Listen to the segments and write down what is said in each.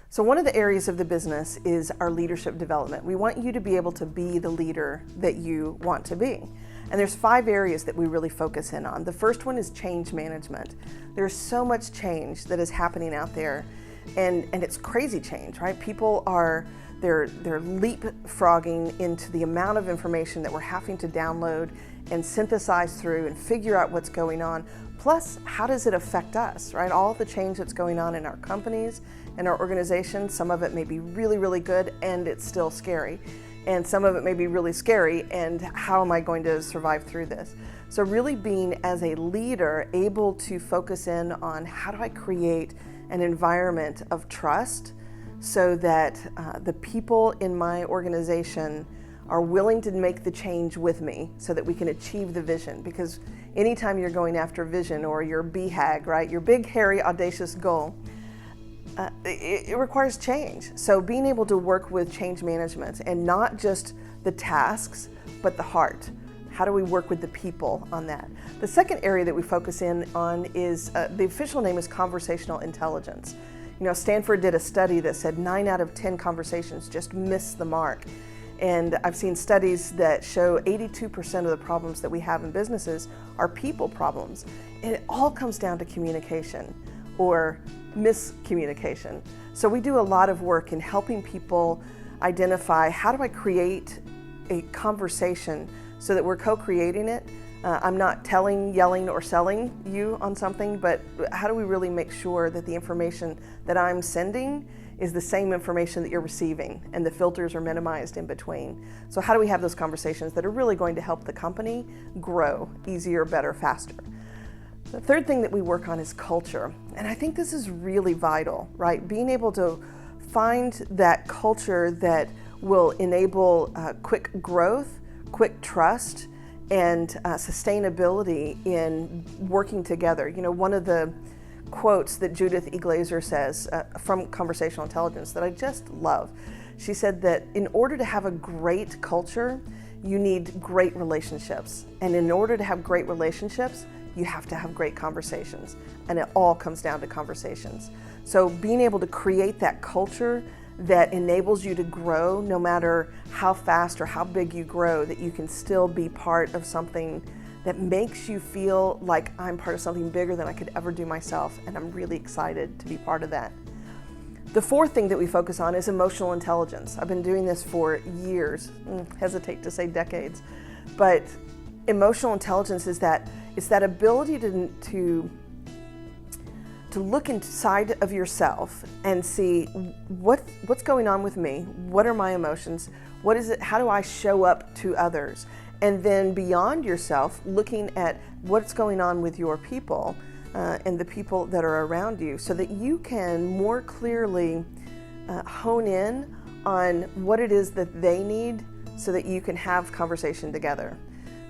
So one of the areas of the business is our leadership development. We want you to be able to be the leader that you want to be. And there's 5 areas that we really focus in on. The first one is change management. There's so much change that is happening out there, and it's crazy change, right? People are they're leapfrogging into the amount of information that we're having to download and synthesize through and figure out what's going on. Plus, how does it affect us, right? All the change that's going on in our companies and our organizations, some of it may be really, really good and it's still scary. And some of it may be really scary, and how am I going to survive through this? So really being, as a leader, able to focus in on how do I create an environment of trust so that the people in my organization are willing to make the change with me so that we can achieve the vision. Because anytime you're going after vision or your BHAG, right, your big, hairy, audacious goal, it requires change. So being able to work with change management and not just the tasks, but the heart. How do we work with the people on that? The second area that we focus in on is, the official name is conversational intelligence. You know, Stanford did a study that said 9 out of 10 conversations just miss the mark. And I've seen studies that show 82% of the problems that we have in businesses are people problems. And it all comes down to communication or miscommunication. So we do a lot of work in helping people identify, how do I create a conversation so that we're co-creating it? I'm not telling, yelling, or selling you on something, but how do we really make sure that the information that I'm sending is the same information that you're receiving and the filters are minimized in between? So how do we have those conversations that are really going to help the company grow easier, better, faster? The third thing that we work on is culture. And I think this is really vital, right? Being able to find that culture that will enable quick growth, quick trust, and sustainability in working together. You know, one of the quotes that Judith E. Glaser says from Conversational Intelligence that I just love, she said that in order to have a great culture, you need great relationships. And in order to have great relationships, you have to have great conversations. And it all comes down to conversations. So being able to create that culture that enables you to grow, no matter how fast or how big you grow, that you can still be part of something that makes you feel like I'm part of something bigger than I could ever do myself, and I'm really excited to be part of that. The fourth thing that we focus on is emotional intelligence. I've been doing this for years, hesitate to say decades, but emotional intelligence is that ability to look inside of yourself and see what's going on with me, what are my emotions, what is it, how do I show up to others, and then beyond yourself, looking at what's going on with your people and the people that are around you, so that you can more clearly hone in on what it is that they need, so that you can have conversation together,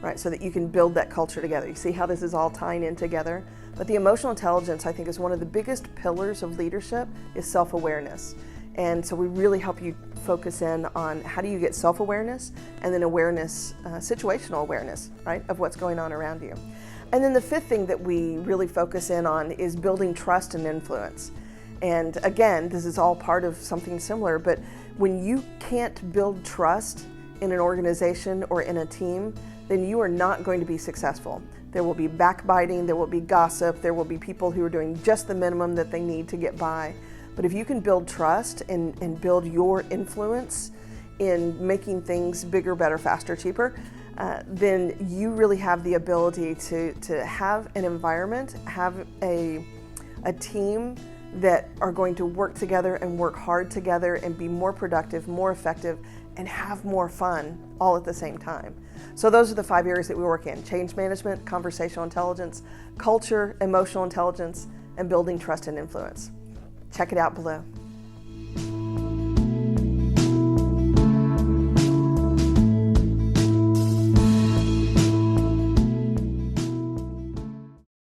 right? So that you can build that culture together. You see how this is all tying in together? But the emotional intelligence, I think, is one of the biggest pillars of leadership, is self-awareness. And so we really help you focus in on how do you get self-awareness, and then awareness, situational awareness, right, of what's going on around you. And then the fifth thing that we really focus in on is building trust and influence. And again, this is all part of something similar, but when you can't build trust in an organization or in a team, then you are not going to be successful. There will be backbiting, there will be gossip, there will be people who are doing just the minimum that they need to get by. But if you can build trust and build your influence in making things bigger, better, faster, cheaper, then you really have the ability to have an environment, have a team that are going to work together and work hard together and be more productive, more effective, and have more fun all at the same time. So those are the 5 areas that we work in: change management, conversational intelligence, culture, emotional intelligence, and building trust and influence. Check it out below.